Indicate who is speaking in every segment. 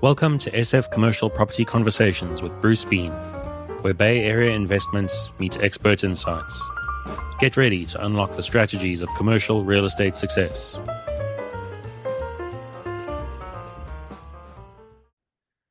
Speaker 1: Welcome to SF Commercial Property Conversations with Bruce Bean, where Bay Area investments meet expert insights. Get ready to unlock the strategies of commercial real estate success.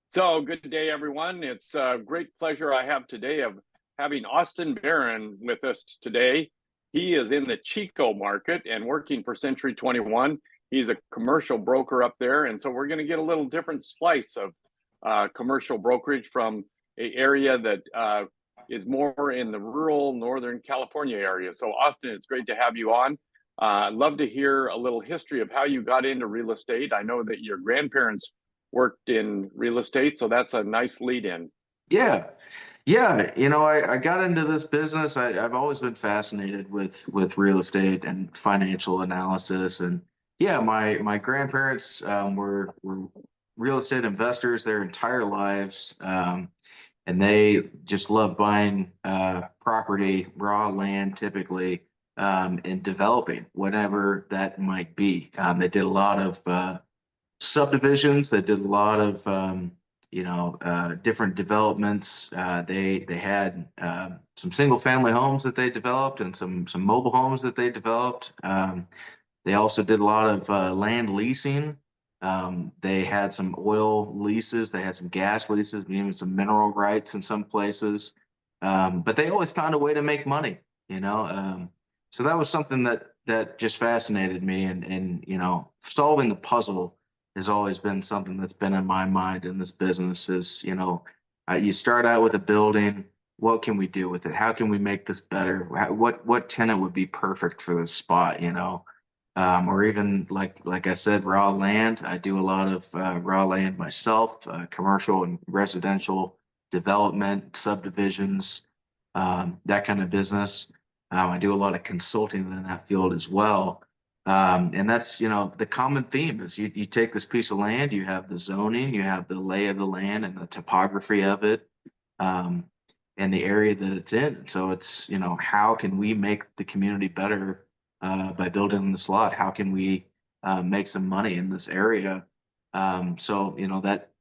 Speaker 2: So, good day, everyone. It's a great pleasure I have today of having Austin Barron with us today. He is in the Chico market and working for Century 21. He's a commercial broker up there, and so we're going to get a little different slice of commercial brokerage from an area that is more in the rural Northern California area. So, Austin, it's great to have you on. I'd love to hear a little history of how you got into real estate. I know that your grandparents worked in real estate, so that's a nice lead in.
Speaker 3: Yeah. I got into this business. I've always been fascinated with real estate and financial analysis. And yeah, my grandparents were real estate investors their entire lives. And they just loved buying property, raw land typically, and developing whatever that might be. They did a lot of subdivisions. They did a lot of different developments. They had some single family homes that they developed and some mobile homes that they developed. They also did a lot of land leasing. They had some oil leases. They had some gas leases, even some mineral rights in some places. But they always found a way to make money. So that was something that just fascinated me, and solving the puzzle has always been something that's been in my mind in this business. Is you start out with a building. What can we do with it? How can we make this better? What tenant would be perfect for this spot? Or even like I said, raw land. I do a lot of raw land myself, commercial and residential development, subdivisions, that kind of business. I do a lot of consulting in that field as well. And that's, the common theme is you take this piece of land, you have the zoning, you have the lay of the land and the topography of it, and the area that it's in. So it's, how can we make the community better by building this lot? How can we make some money in this area? So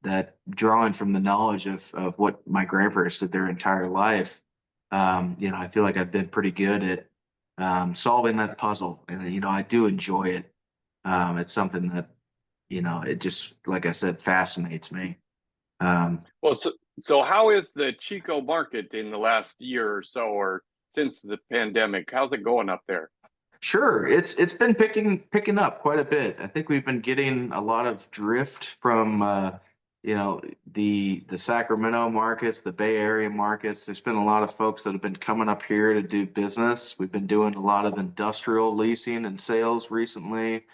Speaker 3: that drawing from the knowledge of what my grandparents did their entire life, I feel like I've been pretty good at solving that puzzle, and I do enjoy it. It's something that it just, like I said, fascinates me.
Speaker 2: So how is the Chico market in the last year or so, or since the pandemic? How's it going up there?
Speaker 3: Sure, it's been picking up quite a bit. I think we've been getting a lot of drift from the Sacramento markets, the Bay Area markets. There's been a lot of folks that have been coming up here to do business. We've been doing a lot of industrial leasing and sales recently,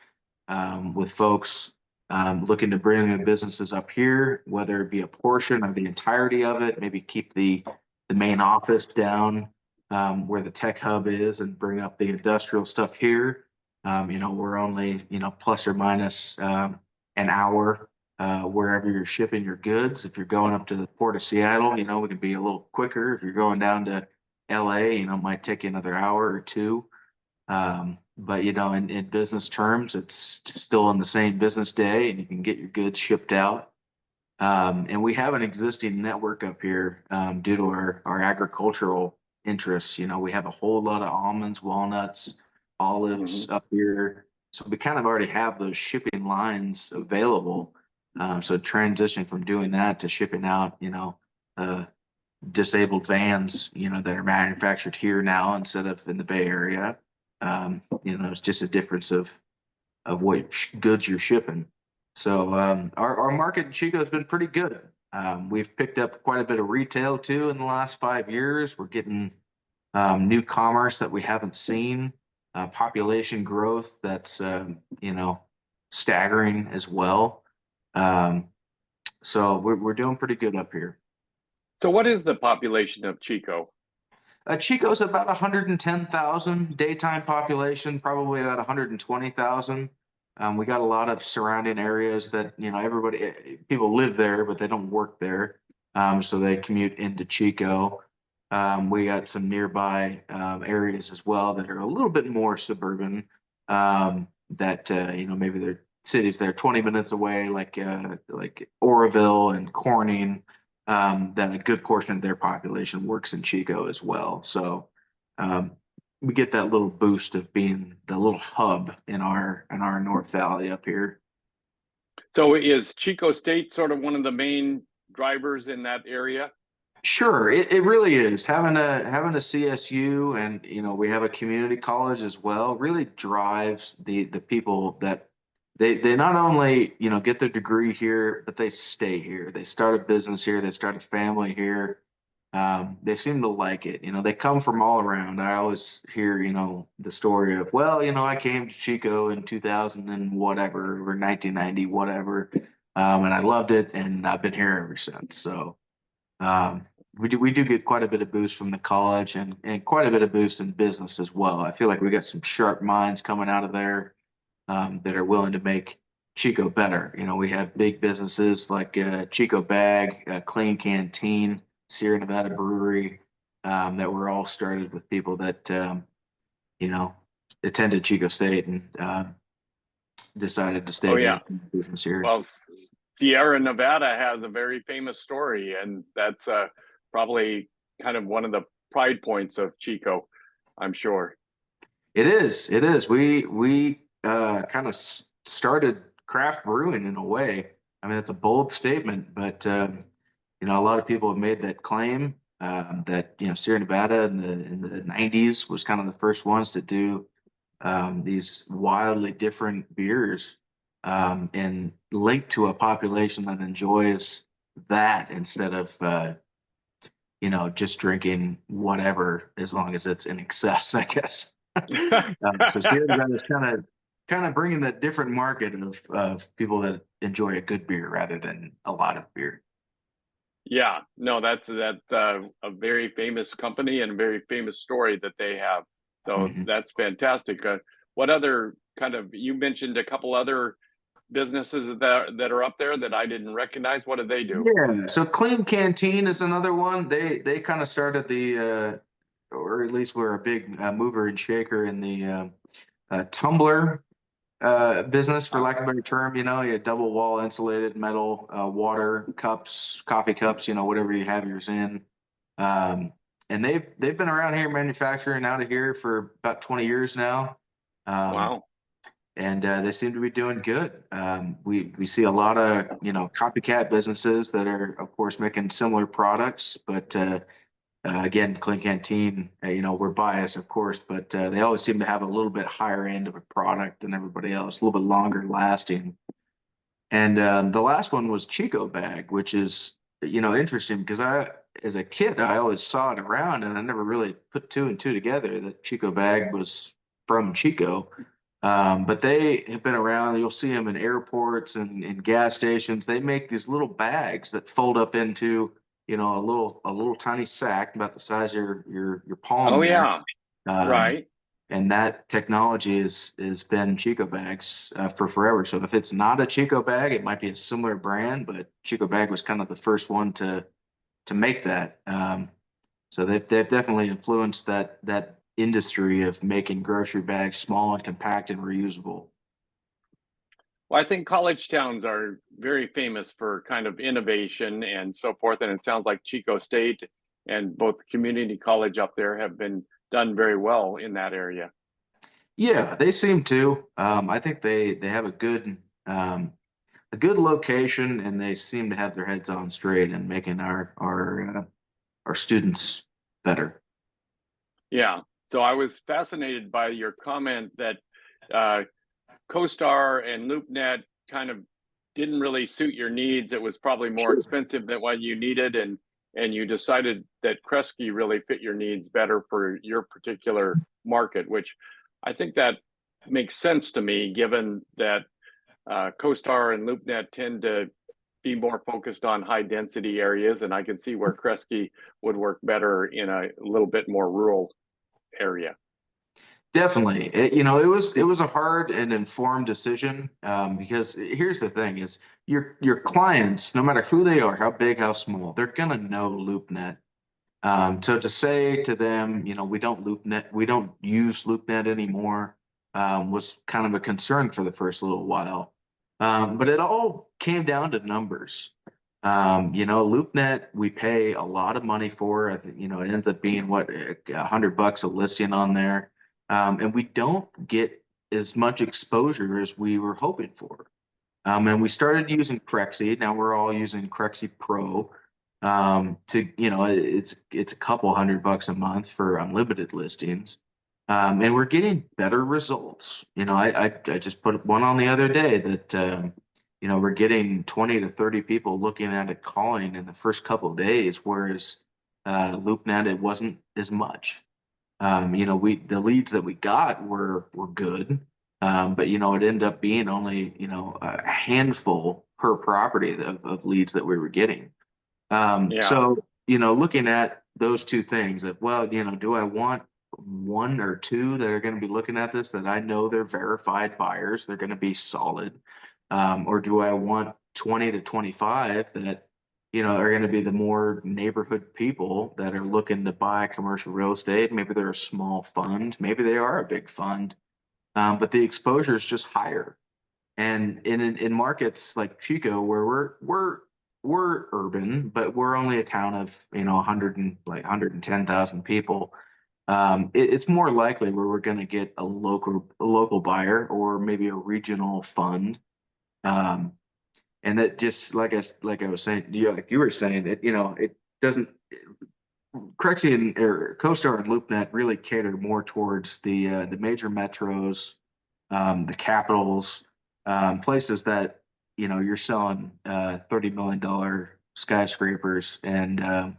Speaker 3: with folks looking to bring their businesses up here, whether it be a portion or the entirety of it, maybe keep the main office down where the tech hub is and bring up the industrial stuff here. We're only, plus or minus an hour wherever you're shipping your goods. If you're going up to the Port of Seattle, we can be a little quicker. If you're going down to LA, it might take you another hour or two. But in business terms, it's still on the same business day, and you can get your goods shipped out. And we have an existing network up here due to our agricultural interests. We have a whole lot of almonds, walnuts, olives up here. So we kind of already have those shipping lines available. So transitioning from doing that to shipping out, disabled vans, that are manufactured here now instead of in the Bay Area. It's just a difference of what goods you're shipping. So our market in Chico has been pretty good. We've picked up quite a bit of retail too in the last 5 years. We're getting new commerce that we haven't seen, population growth that's staggering as well. So we're doing pretty good up here.
Speaker 2: So what is the population of Chico?
Speaker 3: Chico's about 110,000 daytime population, probably about 120,000. We got a lot of surrounding areas that, people live there, but they don't work there. So they commute into Chico. We got some nearby areas as well that are a little bit more suburban, that, maybe they're cities that are 20 minutes away, like Oroville and Corning. That a good portion of their population works in Chico as well. So um, we get that little boost of being the little hub in our North Valley up here.
Speaker 2: So is Chico State sort of one of the main drivers in that area?
Speaker 3: Sure, it really is having a CSU, and we have a community college as well, really drives the people that they not only get their degree here, but they stay here. They start a business here, they start a family here. They seem to like it. They come from all around. I always hear the story of, well, I came to Chico in 2000 and whatever, or 1990 whatever, and I loved it, and I've been here ever since. So. Um, we do get quite a bit of boost from the college, and quite a bit of boost in business as well. I feel like we got some sharp minds coming out of there, that are willing to make Chico better. We have big businesses like Chico Bag, Clean Canteen, Sierra Nevada Brewery, that were all started with people that you know attended Chico State and decided to
Speaker 2: Oh
Speaker 3: stay
Speaker 2: yeah.
Speaker 3: in business here.
Speaker 2: Well, Sierra Nevada has a very famous story, and that's probably kind of one of the pride points of Chico, I'm sure.
Speaker 3: It is. It is. We kind of started craft brewing in a way. I mean, it's a bold statement, but a lot of people have made that claim, that Sierra Nevada in the 90s was kind of the first ones to do these wildly different beers, and linked to a population that enjoys that instead of just drinking whatever, as long as it's in excess, I guess. So Sierra Nevada is kind of bringing that different market of people that enjoy a good beer rather than a lot of beer.
Speaker 2: Yeah, no, that's a very famous company and a very famous story that they have. So
Speaker 3: Mhm.
Speaker 2: that's fantastic. What other you mentioned a couple other businesses that are up there that I didn't recognize. What do they do?
Speaker 3: Yeah. So Clean Canteen is another one. They kind of started or at least were a big mover and shaker in the tumbler business, for lack of a better term. You had double wall insulated metal water cups, coffee cups, whatever you have yours in. And they've been around here manufacturing out of here for about 20 years now.
Speaker 2: Wow.
Speaker 3: And they seem to be doing good. We see a lot of copycat businesses that are, of course, making similar products, but again, Clean Canteen, we're biased, of course, but they always seem to have a little bit higher end of a product than everybody else, a little bit longer lasting. And the last one was Chico Bag, which is interesting because as a kid, I always saw it around, and I never really put two and two together that Chico Bag was from Chico. But they have been around. You'll see them in airports and in gas stations. They make these little bags that fold up into, a little tiny sack about the size of your palm
Speaker 2: Oh
Speaker 3: there.
Speaker 2: yeah.
Speaker 3: Um,
Speaker 2: Right.
Speaker 3: and that technology has been Chico bags for forever. So if it's not a Chico bag, it might be a similar brand, but Chico bag was kind of the first one to make that. So they've definitely influenced that industry of making grocery bags small and compact and reusable.
Speaker 2: Well, I think college towns are very famous for kind of innovation and so forth. And it sounds like Chico State and both community college up there have been done very well in that area.
Speaker 3: Yeah, they seem to. I think they have a good location, and they seem to have their heads on straight and making our students better.
Speaker 2: Yeah. So I was fascinated by your comment that uh, CoStar and LoopNet kind of didn't really suit your needs. It was probably more
Speaker 3: Sure.
Speaker 2: expensive than what you needed, and you decided that Crexi really fit your needs better for your particular market, which I think that makes sense to me, given that CoStar and LoopNet tend to be more focused on high density areas, and I can see where Crexi would work better in a little bit more rural area.
Speaker 3: Definitely. It was a hard and informed decision, because here's the thing is your clients, no matter who they are, how big, how small, they're gonna know LoopNet. So to say to them, we don't LoopNet, we don't use LoopNet anymore, was kind of a concern for the first little while. But it all came down to numbers. LoopNet, we pay a lot of money for. I think, it ends up being what, $100 a listing on there. And we don't get as much exposure as we were hoping for. And we started using Crexi. Now we're all using Crexi Pro. It's a couple $100 a month for unlimited listings. And we're getting better results. I just put one on the other day that we're getting 20 to 30 people looking at it, calling in the first couple of days, whereas LoopNet, it wasn't as much. The leads that we got were good, but it ended up being only a handful per property of leads that we were getting. So looking at those two things, that do I want one or two that are going to be looking at this that I know they're verified buyers, they're going to be solid, or do I want 20 to 25 that are going to be the more neighborhood people that are looking to buy commercial real estate? Maybe they're a small fund, maybe they are a big fund, but the exposure is just higher. And in markets like Chico, where we're urban, but we're only a town of 110,000 people. It's more likely where we're going to get a local buyer or maybe a regional fund. And that just like I was saying, like you were saying, it doesn't. Crexi and CoStar and LoopNet really cater more towards the major metros, the capitals, places that you're selling $30 million skyscrapers, and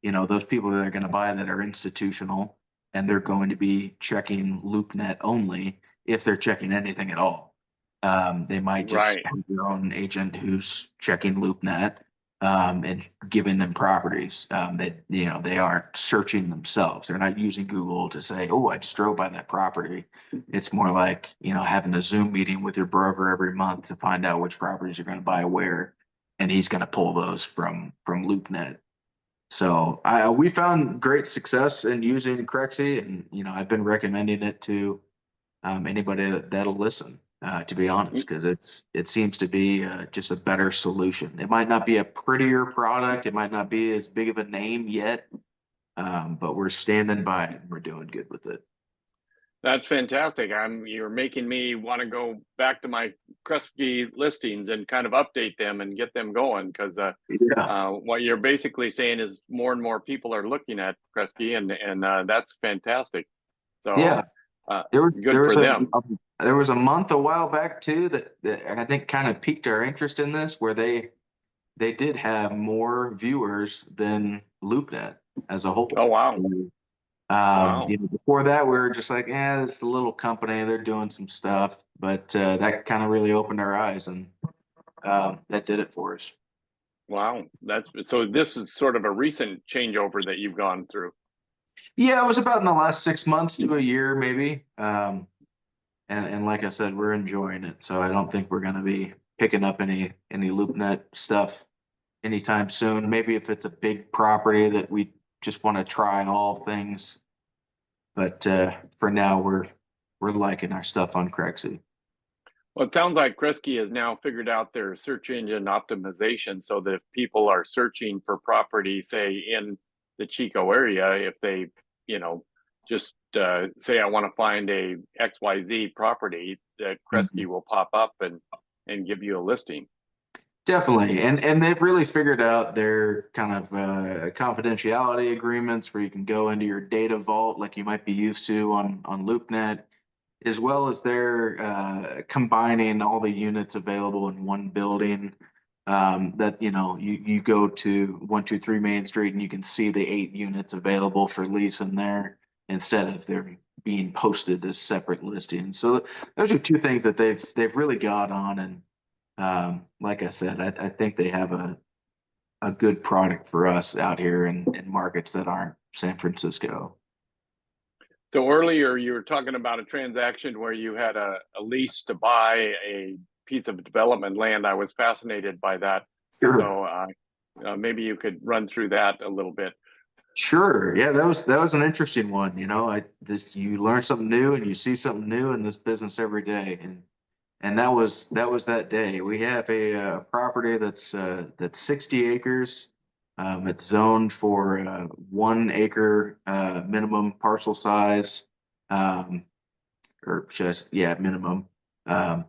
Speaker 3: those people that are going to buy that are institutional, and they're going to be checking LoopNet only if they're checking anything at all. They might just have their own agent who's checking LoopNet and giving them properties that they aren't searching themselves. They're not using Google to say, "Oh, I just drove by that property." It's more like having a Zoom meeting with your broker every month to find out which properties you're going to buy where, and he's going to pull those from LoopNet. So we found great success in using Crexi, and I've been recommending it to anybody that'll listen. To be honest, because it seems to be just a better solution. It might not be a prettier product, it might not be as big of a name yet, but we're standing by it and we're doing good with it.
Speaker 2: That's fantastic. You're making me want to go back to my Crexi listings and kind of update them and get them going, because what you're basically saying is more and more people are looking at Crexi, and that's fantastic. So
Speaker 3: yeah,
Speaker 2: good for them.
Speaker 3: There was a month a while back too that I think kind of piqued our interest in this, where they did have more viewers than LoopNet as a whole.
Speaker 2: Oh wow.
Speaker 3: Wow. Before that, we were just like, it's a little company, they're doing some stuff, but that kind of really opened our eyes, and that did it for us. Wow,
Speaker 2: so this is sort of a recent changeover that you've gone through.
Speaker 3: Yeah, it was about in the last 6 months to a year, maybe. And like I said, we're enjoying it, so I don't think we're going to be picking up any LoopNet stuff anytime soon. Maybe if it's a big property that we just want to try all things, but for now we're liking our stuff on Crexi.
Speaker 2: Well, it sounds like Crexi has now figured out their search engine optimization, so that if people are searching for property, say in the Chico area, if they just say I want to find a XYZ property, that Crexi will pop up and give you a listing.
Speaker 3: Definitely, and they've really figured out their kind of confidentiality agreements where you can go into your data vault like you might be used to on LoopNet, as well as they're combining all the units available in one building. That you go to 123 Main Street and you can see the 8 units available for lease in there, instead of they're being posted as separate listings. So those are two things that they've really got on, and like I said, I think they have a good product for us out here in markets that aren't San Francisco.
Speaker 2: So earlier you were talking about a transaction where you had a lease to buy a piece of development land. I was fascinated by that.
Speaker 3: Sure.
Speaker 2: So maybe you could run through that a little bit.
Speaker 3: Sure. Yeah, that was an interesting one. You learn something new and you see something new in this business every day. and that was that day. We have a property that's 60 acres. It's zoned for 1 acre minimum parcel size, or just minimum. Um,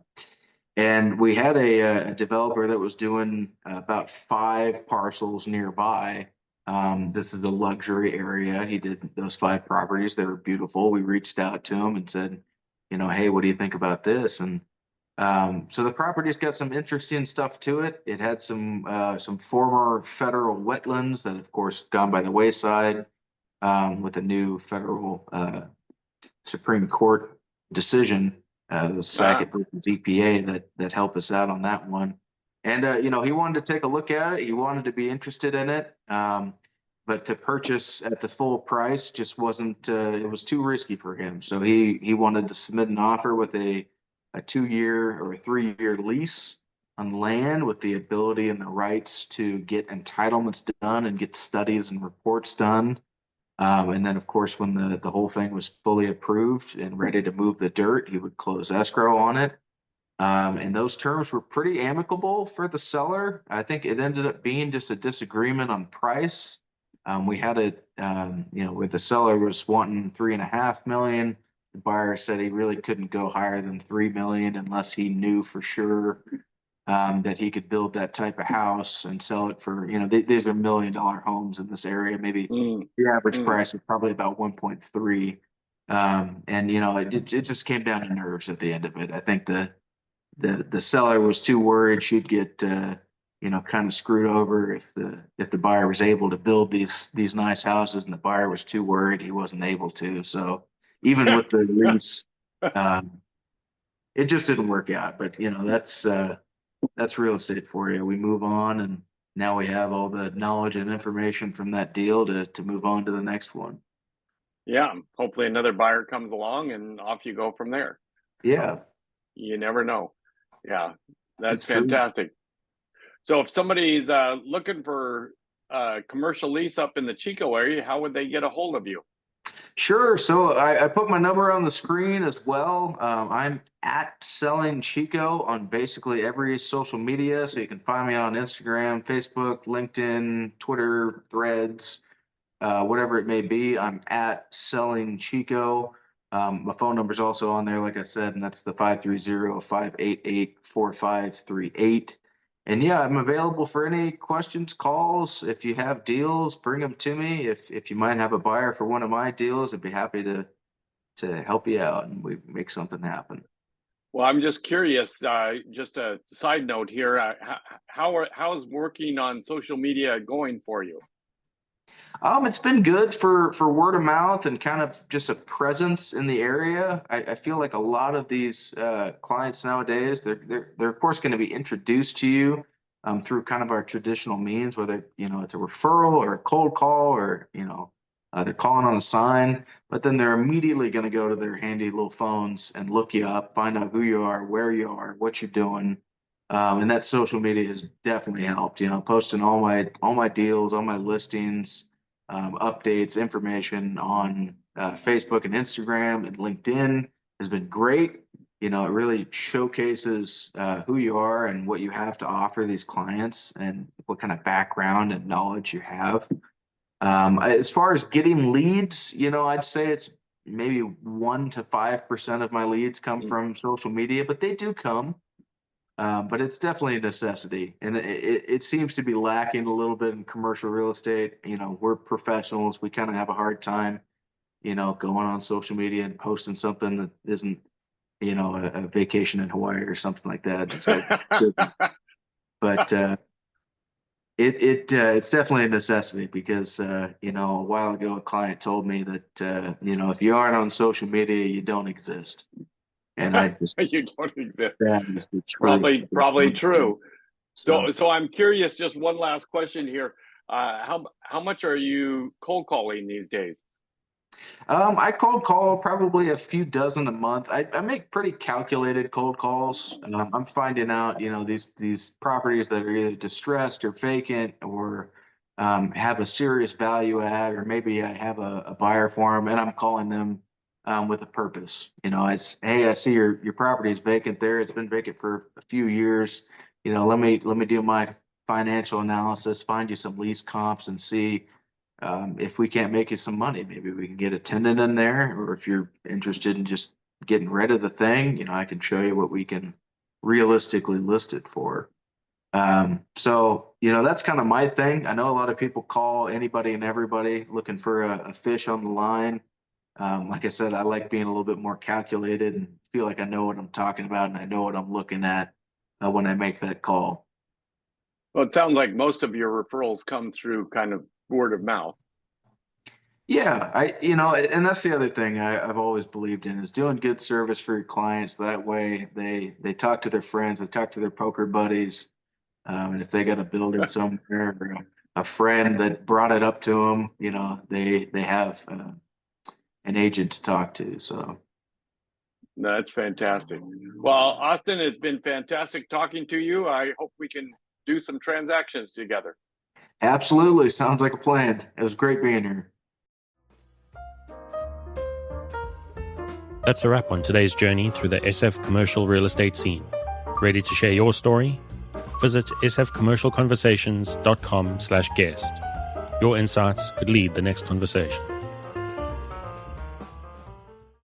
Speaker 3: and we had a developer that was doing about 5 parcels nearby. This is a luxury area. He did those 5 properties. They were beautiful. We reached out to him and said, hey, what do you think about this? And so the property's got some interesting stuff to it. It had some former federal wetlands that, of course, gone by the wayside with the new federal Supreme Court decision, Sackett versus EPA, that helped us out on that one. And he wanted to take a look at it. He wanted to be interested in it, but to purchase at the full price just wasn't. It was too risky for him. So he wanted to submit an offer with a 2-year or a 3-year lease on land with the ability and the rights to get entitlements done and get studies and reports done. And then, of course, when the whole thing was fully approved and ready to move the dirt, he would close escrow on it. And those terms were pretty amicable for the seller. I think it ended up being just a disagreement on price. We had it, where the seller was wanting 3.5 million. The buyer said he really couldn't go higher than 3 million unless he knew for sure that he could build that type of house and sell it for, these are $1 million homes in this area. Maybe the average price is probably about 1.3. And it just came down to nerves at the end of it. I think the seller was too worried she'd get kind of screwed over if the buyer was able to build these nice houses, and the buyer was too worried he wasn't able to. So even with the lease, it just didn't work out. But that's real estate for you. We move on, and now we have all the knowledge and information from that deal to move on to the next one.
Speaker 2: Yeah, hopefully another buyer comes along and off you go from there.
Speaker 3: Yeah.
Speaker 2: You never know. Yeah, that's
Speaker 3: True.
Speaker 2: fantastic. So if somebody's looking for commercial lease up in the Chico area, how would they get a hold of you?
Speaker 3: Sure. So I put my number on the screen as well. I'm at Selling Chico on basically every social media. So you can find me on Instagram, Facebook, LinkedIn, Twitter, Threads, whatever it may be. I'm at Selling Chico. My phone number is also on there, like I said, and that's the 530-588-4538. And yeah, I'm available for any questions, calls. If you have deals, bring them to me. If you might have a buyer for one of my deals, I'd be happy to help you out and we make something happen.
Speaker 2: Well, I'm just curious, just a side note here, how's working on social media going for you?
Speaker 3: It's been good for word of mouth and kind of just a presence in the area. I feel like a lot of these clients nowadays, they're of course going to be introduced to you through kind of our traditional means, whether it's a referral or a cold call or they're calling on a sign, but then they're immediately going to go to their handy little phones and look you up, find out who you are, where you are, what you're doing. And that social media has definitely helped, posting all my deals, all my listings, updates, information on Facebook and Instagram and LinkedIn has been great. It really showcases who you are and what you have to offer these clients and what kind of background and knowledge you have. As far as getting leads, I'd say it's maybe 1 to 5% of my leads come from social media, but they do come. But it's definitely a necessity, and it seems to be lacking a little bit in commercial real estate. We're professionals. We kind of have a hard time, going on social media and posting something that isn't, a vacation in Hawaii or something like that. So, but it's definitely a necessity because, a while ago, a client told me that, if you aren't on social media, you don't exist. And I just
Speaker 2: you don't exist.
Speaker 3: It's
Speaker 2: probably true. So I'm curious. Just one last question here. How much are you cold calling these days?
Speaker 3: I cold call probably a few dozen a month. I make pretty calculated cold calls. I'm finding out, these properties that are either distressed or vacant or have a serious value add, or maybe I have a buyer for them and I'm calling them with a purpose. It's, hey, I see your property is vacant there. It's been vacant for a few years. Let me do my financial analysis, find you some lease comps, and see if we can't make you some money. Maybe we can get a tenant in there, or if you're interested in just getting rid of the thing, I can show you what we can realistically list it for. So, that's kind of my thing. I know a lot of people call anybody and everybody looking for a fish on the line. Like I said, I like being a little bit more calculated and feel like I know what I'm talking about and I know what I'm looking at when I make that call.
Speaker 2: Well, it sounds like most of your referrals come through kind of word of mouth.
Speaker 3: Yeah, and that's the other thing I've always believed in is doing good service for your clients. That way they talk to their friends, they talk to their poker buddies. And if they got a building somewhere or a friend that brought it up to them, they have an agent to talk to. So
Speaker 2: that's fantastic. Well, Austin, it's been fantastic talking to you. I hope we can do some transactions together.
Speaker 3: Absolutely. Sounds like a plan. It was great being here.
Speaker 1: That's a wrap on today's journey through the SF commercial real estate scene. Ready to share your story? Visit sfcommercialconversations.com/guest. Your insights could lead the next conversation.